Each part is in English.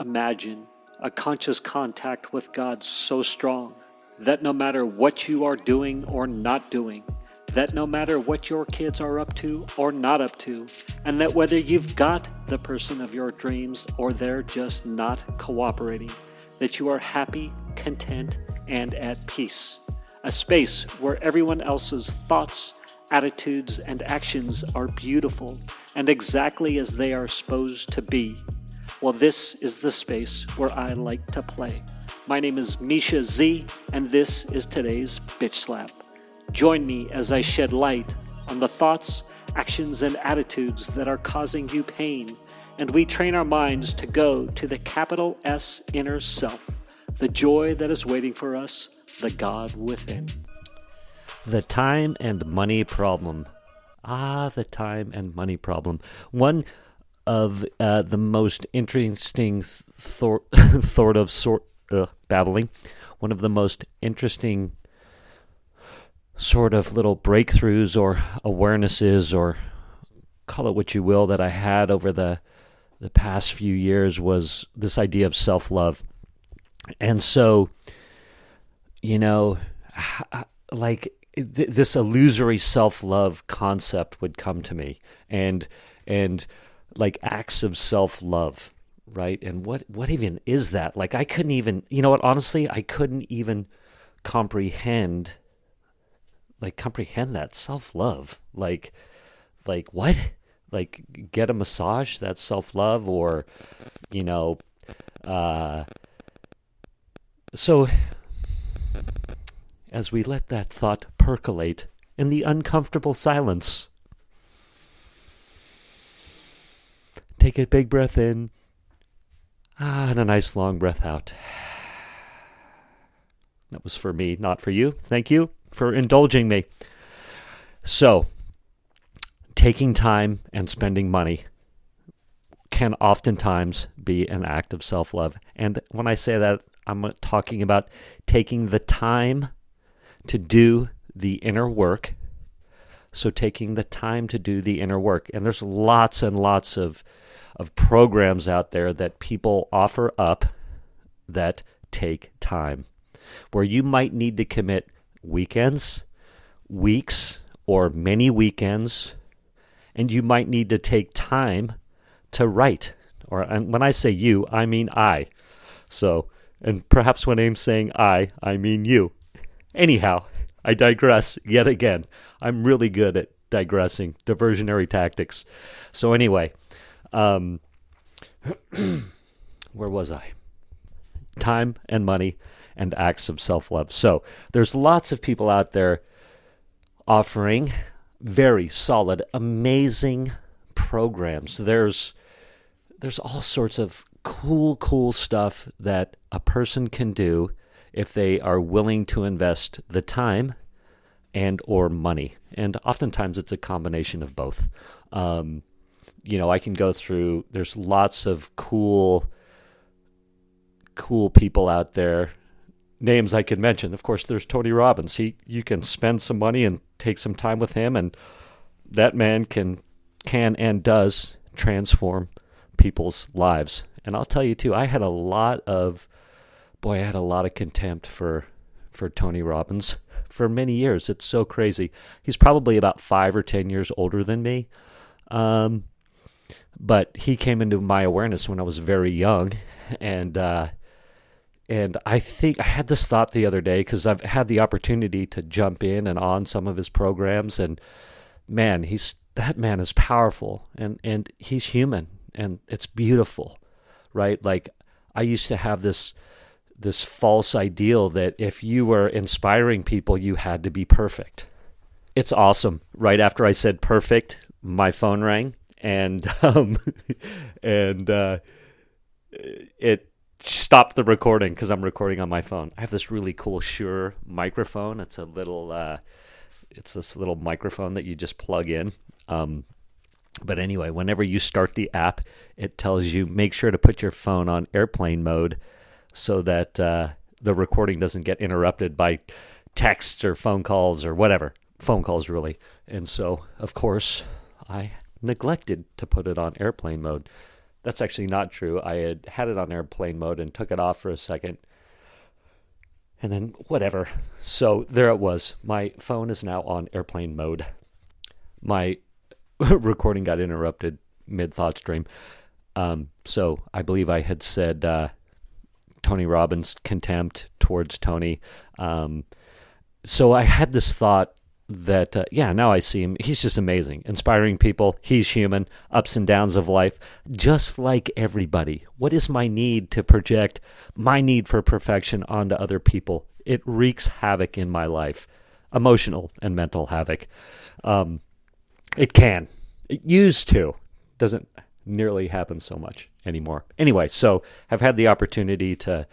Imagine a conscious contact with God so strong that no matter what you are doing or not doing, that no matter what your kids are up to or not up to, and that whether you've got the person of your dreams or they're just not cooperating, that you are happy, content, and at peace. A space where everyone else's thoughts, attitudes, and actions are beautiful and exactly as they are supposed to be. Well, this is the space where I like to play. My name is Mischa Z, and this is today's Bitch Slap. Join me as I shed light on the thoughts, actions, and attitudes that are causing you pain, and we train our minds to go to the capital S inner self, the joy that is waiting for us, the God within. The time and money problem. The time and money problem. One of the most interesting babbling. One of the most interesting sort of little breakthroughs or awarenesses, or call it what you will, that I had over the past few years was this idea of self-love. And so, this illusory self-love concept would come to me, and like acts of self-love, right? And what even is that? Like, I couldn't even, honestly, I couldn't even comprehend that self-love. Like what? Like, get a massage, that's self-love, or, so as we let that thought percolate in the uncomfortable silence, take a big breath in, and a nice long breath out. That was for me, not for you. Thank you for indulging me. So, taking time and spending money can oftentimes be an act of self-love. And when I say that, I'm talking about taking the time to do the inner work. So taking the time to do the inner work. And there's lots and lots of programs out there that people offer up that take time, where you might need to commit weekends, weeks, or many weekends, and you might need to take time to write. And when I say you, I mean I. So, and perhaps when I'm saying I mean you. Anyhow, I digress yet again. I'm really good at digressing, diversionary tactics. So anyway, where was I? Time and money and acts of self-love. So there's lots of people out there offering very solid, amazing programs. There's all sorts of cool stuff that a person can do if they are willing to invest the time and or money. And oftentimes it's a combination of both. I can go through, there's lots of cool people out there. Names I could mention. Of course, there's Tony Robbins. You can spend some money and take some time with him, and that man can and does transform people's lives. And I'll tell you too, I had a lot of contempt for Tony Robbins for many years. It's so crazy. He's probably about 5 or 10 years older than me. But he came into my awareness when I was very young, and I think I had this thought the other day, because I've had the opportunity to jump in and on some of his programs, and man, that man is powerful, and he's human, and it's beautiful, right? Like, I used to have this false ideal that if you were inspiring people, you had to be perfect. It's awesome. Right after I said perfect, my phone rang, and it stopped the recording because I'm recording on my phone. I have this really cool Shure microphone. It's this little microphone that you just plug in. But anyway, whenever you start the app, it tells you make sure to put your phone on airplane mode so that the recording doesn't get interrupted by texts or phone calls or whatever. Phone calls, really. And so, of course, I neglected to put it on airplane mode. that's actually not true. I had it on airplane mode and took it off for a second. And then whatever. So there it was. My phone is now on airplane mode. My recording got interrupted mid-thought stream. So I believe I had said Tony Robbins' contempt towards Tony. So I had this thought that, now I see him. He's just amazing. Inspiring people. He's human. Ups and downs of life. Just like everybody. What is my need to project my need for perfection onto other people? It wreaks havoc in my life. Emotional and mental havoc. It can. It used to. Doesn't nearly happen so much anymore. Anyway, so I've had the opportunity to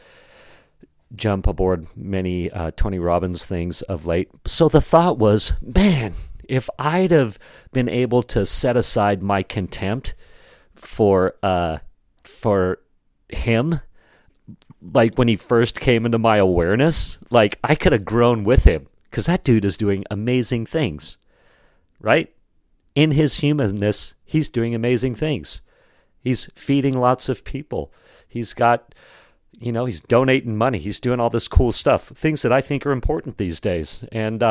jump aboard many Tony Robbins things of late. So the thought was, man, if I'd have been able to set aside my contempt for him, like when he first came into my awareness, like I could have grown with him, because that dude is doing amazing things, right? In his humanness, he's doing amazing things. He's feeding lots of people. He's got, he's donating money. He's doing all this cool stuff, things that I think are important these days. And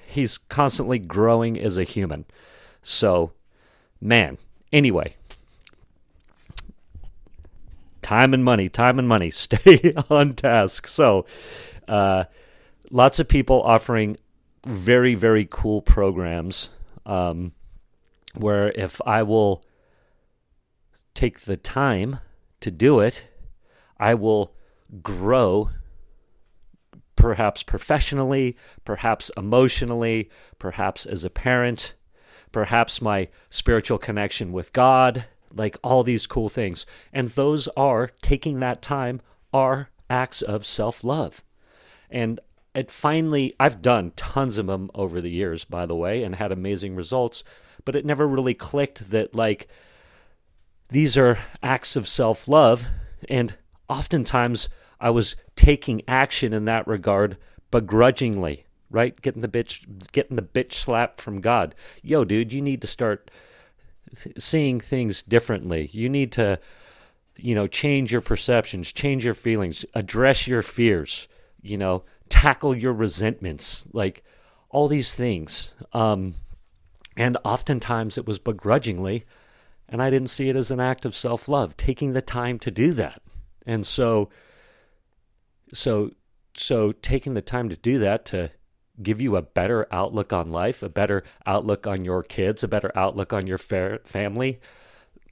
he's constantly growing as a human. So, man, anyway, time and money, stay on task. So, lots of people offering very, very cool programs where if I will take the time to do it, I will grow, perhaps professionally, perhaps emotionally, perhaps as a parent, perhaps my spiritual connection with God, like all these cool things. And those are, taking that time, are acts of self-love. And I've done tons of them over the years, by the way, and had amazing results, but it never really clicked that, like, these are acts of self-love, and oftentimes I was taking action in that regard begrudgingly, right? Getting the bitch slap from God. Yo, dude, you need to start seeing things differently. You need to, change your perceptions, change your feelings, address your fears, tackle your resentments, like all these things. And oftentimes it was begrudgingly, and I didn't see it as an act of self-love, taking the time to do that. And so taking the time to do that, to give you a better outlook on life, a better outlook on your kids, a better outlook on your family,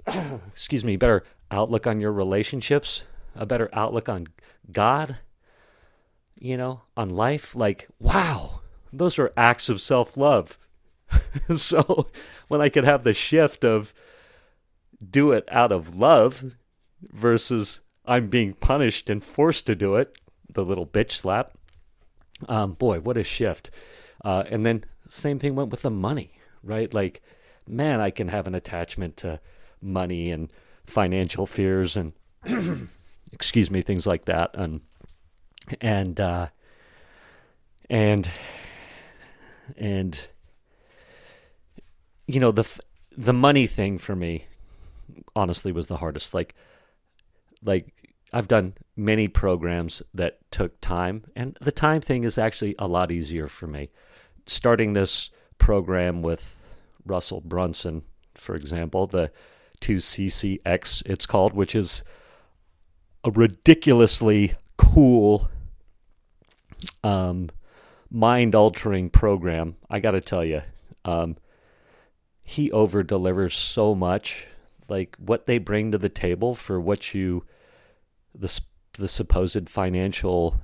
better outlook on your relationships, a better outlook on God, on life. Like, wow, those are acts of self-love. So when I could have the shift of do it out of love versus I'm being punished and forced to do it, the little bitch slap, boy, what a shift. And then same thing went with the money, right? Like, man, I can have an attachment to money and financial fears and things like that. And the money thing for me honestly was the hardest. Like I've done many programs that took time, and the time thing is actually a lot easier for me. Starting this program with Russell Brunson, for example, the 2CCX it's called, which is a ridiculously cool, mind-altering program. I got to tell you, he over-delivers so much. Like, what they bring to the table for what the supposed financial,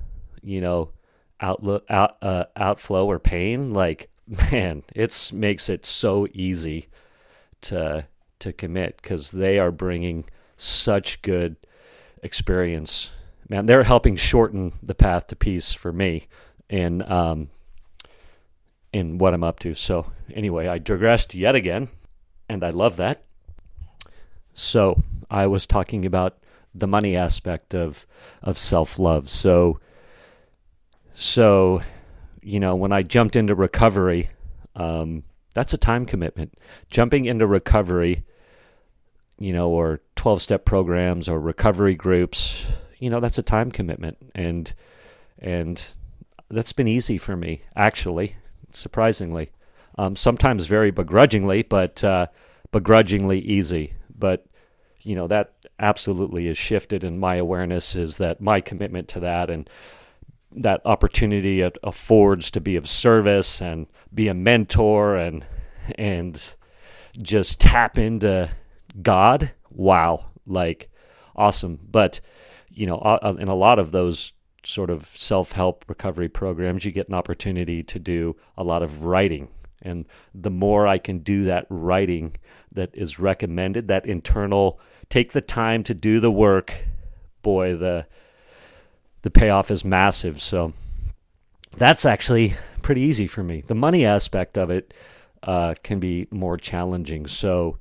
outflow or pain. Like, man, it makes it so easy to commit, because they are bringing such good experience. Man, they're helping shorten the path to peace for me in what I'm up to. So anyway, I digressed yet again, and I love that. So I was talking about the money aspect of self-love. So when I jumped into recovery, that's a time commitment. Jumping into recovery or 12-step programs or recovery groups, that's a time commitment. And that's been easy for me, actually, surprisingly. Sometimes very begrudgingly, but begrudgingly easy. But, that absolutely has shifted, and my awareness is that my commitment to that and that opportunity it affords to be of service and be a mentor and just tap into God. Wow, like awesome. But, in a lot of those sort of self-help recovery programs, you get an opportunity to do a lot of writing. And the more I can do that writing that is recommended, that internal, take the time to do the work, boy, the payoff is massive. So that's actually pretty easy for me. The money aspect of it can be more challenging. So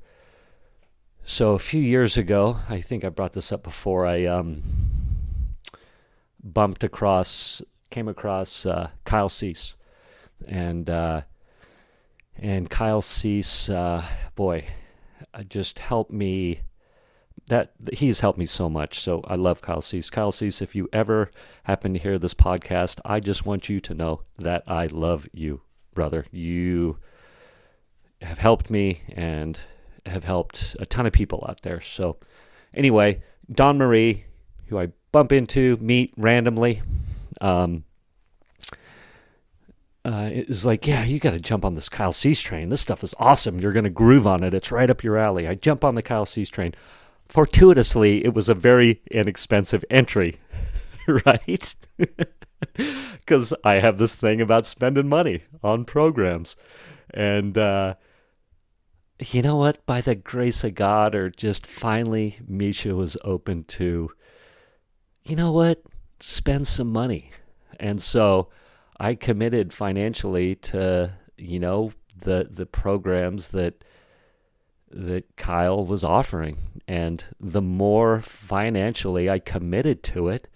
a few years ago, I think I brought this up before, I came across Kyle Cease. And Kyle Cease, boy, just helped me. He's helped me so much. So I love Kyle Cease. Kyle Cease, if you ever happen to hear this podcast, I just want you to know that I love you, brother. You have helped me and have helped a ton of people out there. So anyway, Dawn Marie, who I bump into, meet randomly, is like, yeah, you got to jump on this Kyle Cease train. This stuff is awesome. You're going to groove on it. It's right up your alley. I jump on the Kyle Cease train. Fortuitously, it was a very inexpensive entry, right? Because I have this thing about spending money on programs. And you know what? By the grace of God, or just finally, Mischa was open to, spend some money. And so I committed financially to, the programs that Kyle was offering. And the more financially I committed to it,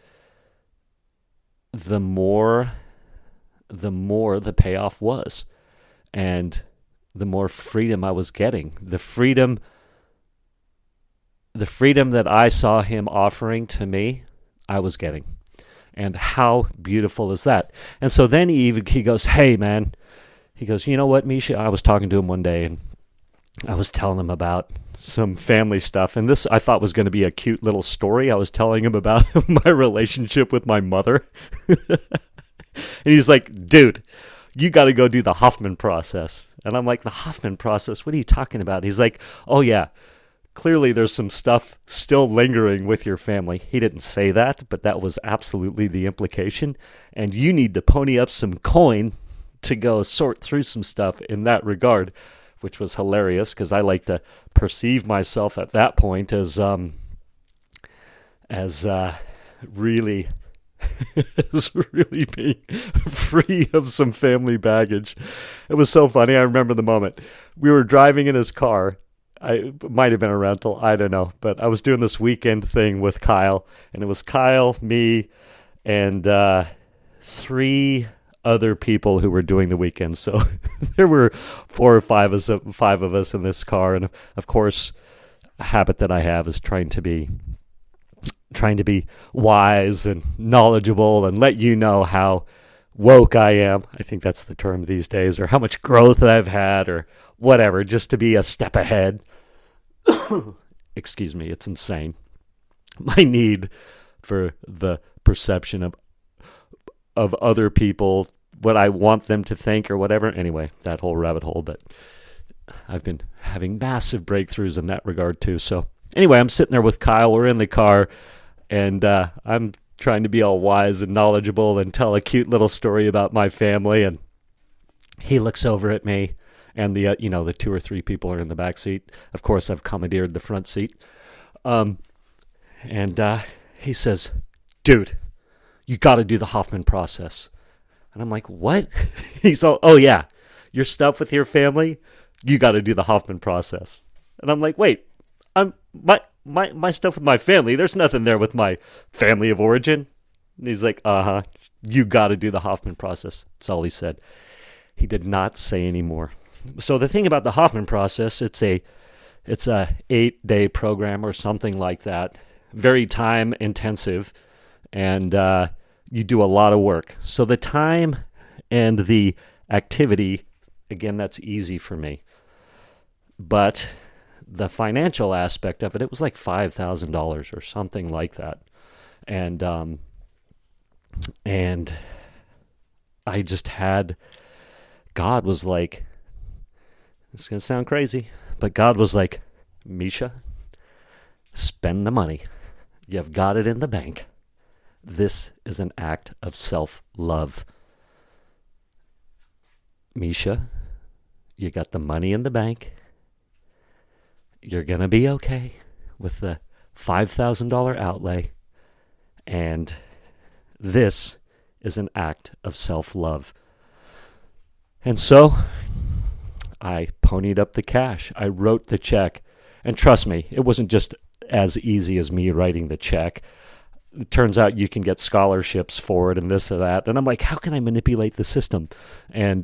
the more the payoff was. And the more freedom I was getting. The freedom that I saw him offering to me, I was getting. And how beautiful is that? And so then he goes, hey, man. He goes, you know what, Mischa? I was talking to him one day, and I was telling him about some family stuff. And this I thought was going to be a cute little story. I was telling him about my relationship with my mother. And he's like, dude, you got to go do the Hoffman process. And I'm like, the Hoffman process? What are you talking about? He's like, oh, yeah. Clearly, there's some stuff still lingering with your family. He didn't say that, but that was absolutely the implication. And you need to pony up some coin to go sort through some stuff in that regard, which was hilarious because I like to perceive myself at that point as really as really being free of some family baggage. It was so funny. I remember the moment. We were driving in his car. I might have been a rental, I don't know, but I was doing this weekend thing with Kyle, and it was Kyle, me, and 3 other people who were doing the weekend. So there were 4 or 5 of us in this car, and of course, a habit that I have is trying to be wise and knowledgeable and let you know how woke I am. I think that's the term these days, or how much growth I've had, or whatever, just to be a step ahead. Excuse me, it's insane. My need for the perception of other people, what I want them to think or whatever. Anyway, that whole rabbit hole, but I've been having massive breakthroughs in that regard too. So anyway, I'm sitting there with Kyle. We're in the car, and I'm trying to be all wise and knowledgeable and tell a cute little story about my family, and he looks over at me, and the 2 or 3 people are in the back seat. Of course, I've commandeered the front seat. And he says, dude, you got to do the Hoffman process. And I'm like, what? He's all, oh yeah, your stuff with your family, you got to do the Hoffman process. And I'm like, wait, my stuff with my family, there's nothing there with my family of origin. And he's like, you got to do the Hoffman process. That's all he said. He did not say any more. So the thing about the Hoffman process, it's It's a 8-day program or something like that. Very time intensive, and you do a lot of work. So the time and the activity, again, that's easy for me. But the financial aspect of it, it was like $5,000 or something like that. And I just had, God was like, it's going to sound crazy, but God was like, Mischa, spend the money. You've got it in the bank. This is an act of self-love. Mischa, you got the money in the bank. You're going to be okay with the $5,000 outlay. And this is an act of self-love. And so I ponied up the cash. I wrote the check. And trust me, it wasn't just as easy as me writing the check. It turns out you can get scholarships for it and this or that. And I'm like, how can I manipulate the system? And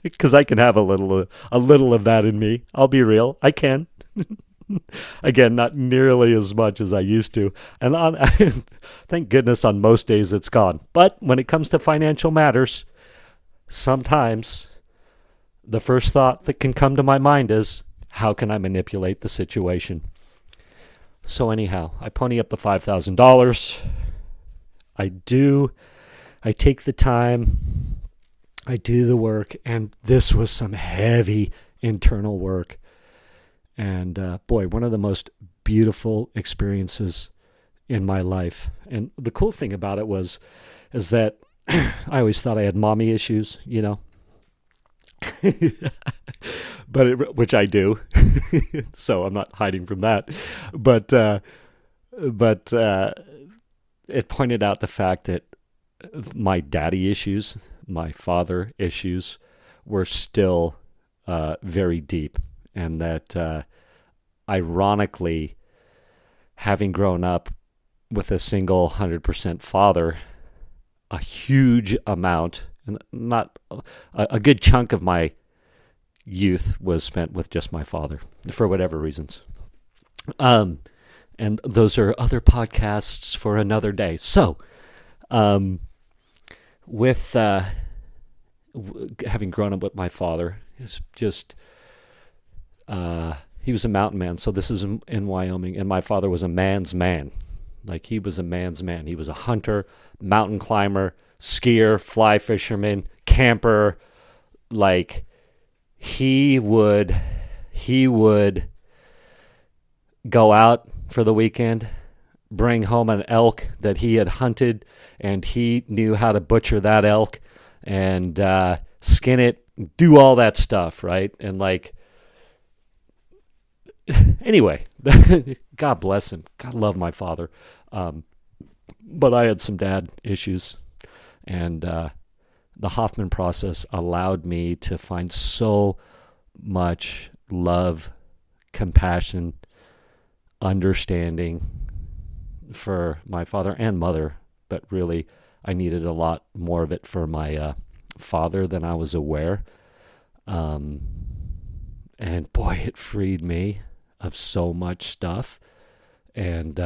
because I can have a little of that in me. I'll be real. I can. Again, not nearly as much as I used to. And thank goodness on most days it's gone. But when it comes to financial matters, sometimes the first thought that can come to my mind is, how can I manipulate the situation? So anyhow, I pony up the $5,000. I take the time, I do the work, and this was some heavy internal work. And boy, one of the most beautiful experiences in my life. And the cool thing about it is that I always thought I had mommy issues, you know, which I do. So I'm not hiding from that. But it pointed out the fact that my daddy issues, my father issues, were still very deep. And that, ironically, having grown up with a single 100% father, a huge amount, and not a good chunk of my youth was spent with just my father, for whatever reasons. And those are other podcasts for another day. So, with having grown up with my father, it's just... he was a mountain man, so this is in Wyoming, and my father was a man's man. Like, he was a man's man. He was a hunter, mountain climber, skier, fly fisherman, camper. Like, he would go out for the weekend, bring home an elk that he had hunted, and he knew how to butcher that elk and skin it, do all that stuff, right? And like, anyway, God bless him. God love my father. But I had some dad issues, and the Hoffman process allowed me to find so much love, compassion, understanding for my father and mother. But really, I needed a lot more of it for my father than I was aware. And boy, it freed me of so much stuff, and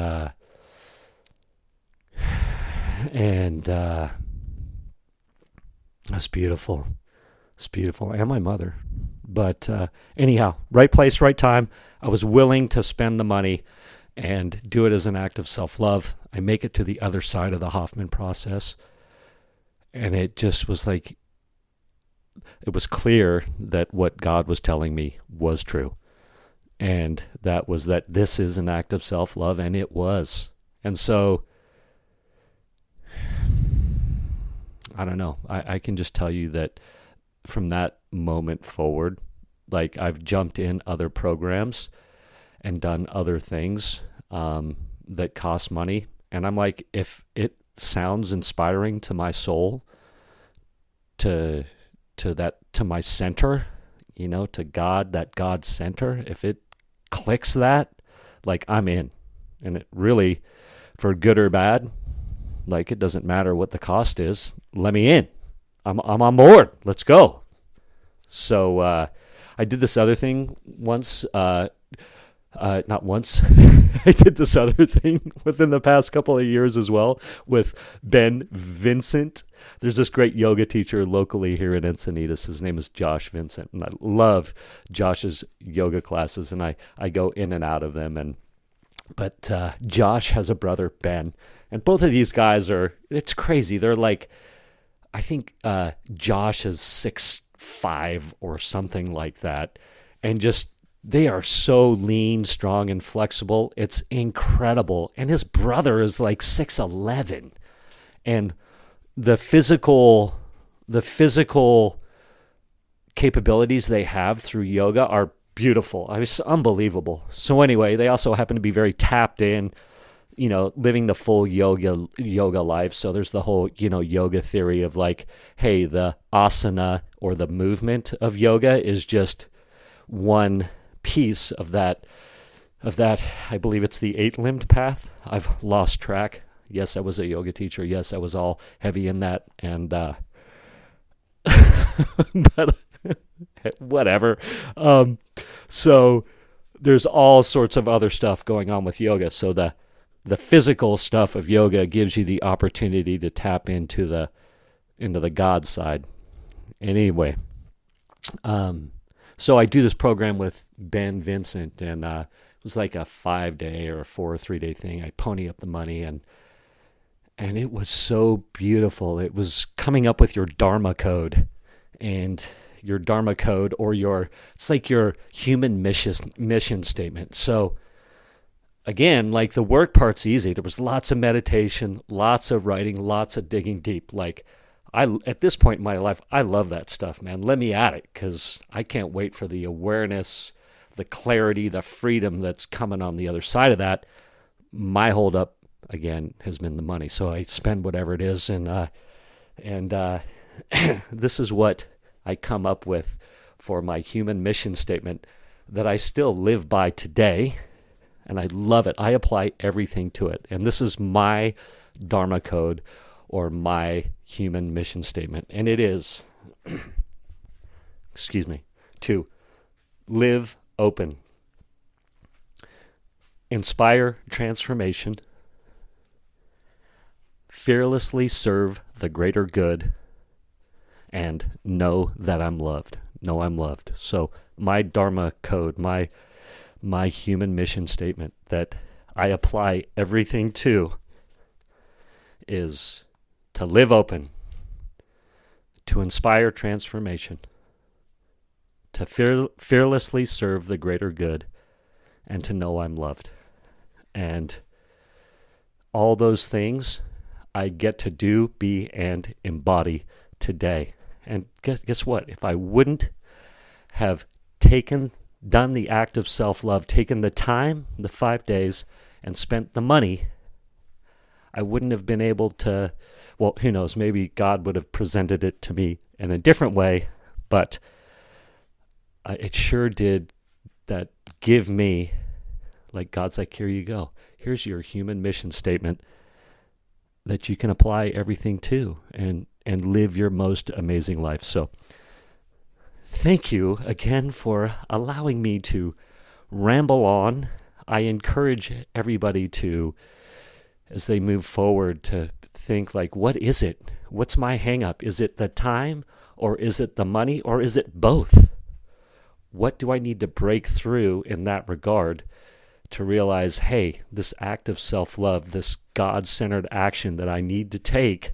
it's beautiful. It's beautiful, and my mother. But anyhow, right place, right time. I was willing to spend the money and do it as an act of self-love. I make it to the other side of the Hoffman process, and it just was like, it was clear that what God was telling me was true. And that was that this is an act of self-love, and it was. And so, I don't know. I can just tell you that from that moment forward, like, I've jumped in other programs and done other things that cost money. And I'm like, if it sounds inspiring to my soul, to my center, you know, to God, that God center, if it clicks that, like, I'm in. And it really, for good or bad, like, it doesn't matter what the cost is. Let me in. I'm on board. Let's go. So I I did this other thing once. Not once. I did this other thing within the past couple of years as well with Ben Vincent. There's this great yoga teacher locally here in Encinitas. His name is Josh Vincent, and I love Josh's yoga classes, and I go in and out of them. But Josh has a brother, Ben, and both of these guys it's crazy. They're like, I think Josh is 6'5" or something like that, and just they are so lean, strong, and flexible. It's incredible. And his brother is like 6'11", and the physical capabilities they have through yoga are beautiful. I mean, it's unbelievable. So anyway, they also happen to be very tapped in, living the full yoga life. So there's the whole, yoga theory of like, hey, the asana or the movement of yoga is just one piece of that. I believe it's the 8-limbed path. I've lost track. Yes, I was a yoga teacher. Yes, I was all heavy in that. And, but whatever. So there's all sorts of other stuff going on with yoga. So the physical stuff of yoga gives you the opportunity to tap into the God side. Anyway, so I do this program with Ben Vincent, and it was like a 5-day or a 4 or 3-day thing. I pony up the money, and it was so beautiful. It was coming up with your Dharma code, and your Dharma code, or it's like your human mission statement. So again, like the work part's easy. There was lots of meditation, lots of writing, lots of digging deep. Like at this point in my life, I love that stuff, man. Let me at it, because I can't wait for the awareness, the clarity, the freedom that's coming on the other side of that. My holdup, again, has been the money. So I spend whatever it is, and this is what I come up with for my human mission statement that I still live by today, and I love it. I apply everything to it, and this is my Dharma code, or my human mission statement, and it is, to live open, inspire transformation, fearlessly serve the greater good, and know that I'm loved. Know I'm loved. So my Dharma code, my human mission statement that I apply everything to is to live open, to inspire transformation, to fearlessly serve the greater good, and to know I'm loved. And all those things I get to do, be, and embody today. And guess what? If I wouldn't have done the act of self-love, taken the time, the 5 days, and spent the money, I wouldn't have been able to, well, who knows, maybe God would have presented it to me in a different way, but it sure did that give me, like God's like, here you go. Here's your human mission statement that you can apply everything to and live your most amazing life. So thank you again for allowing me to ramble on. I encourage everybody to, as they move forward, to think like, what is it? What's my hang up? Is it the time, or is it the money, or is it both? What do I need to break through in that regard to realize, hey, this act of self-love, this God-centered action that I need to take,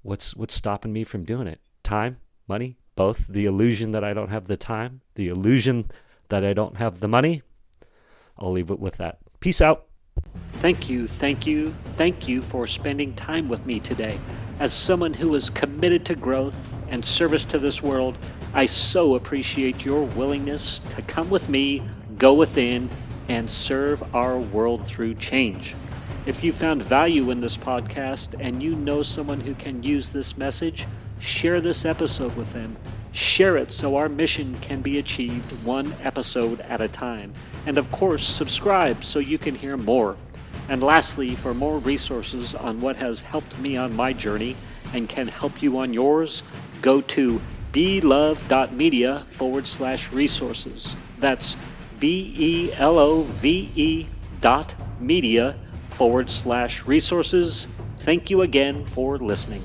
what's stopping me from doing it? Time, money, both. The illusion that I don't have the time, the illusion that I don't have the money. I'll leave it with that. Peace out. Thank you for spending time with me today. As someone who is committed to growth and service to this world, I so appreciate your willingness to come with me, go within, and serve our world through change. If you found value in this podcast and you know someone who can use this message, share this episode with them. Share it so our mission can be achieved one episode at a time. And of course, subscribe so you can hear more. And lastly, for more resources on what has helped me on my journey and can help you on yours, go to belove.media/resources. That's BELOVE.media/resources. Thank you again for listening.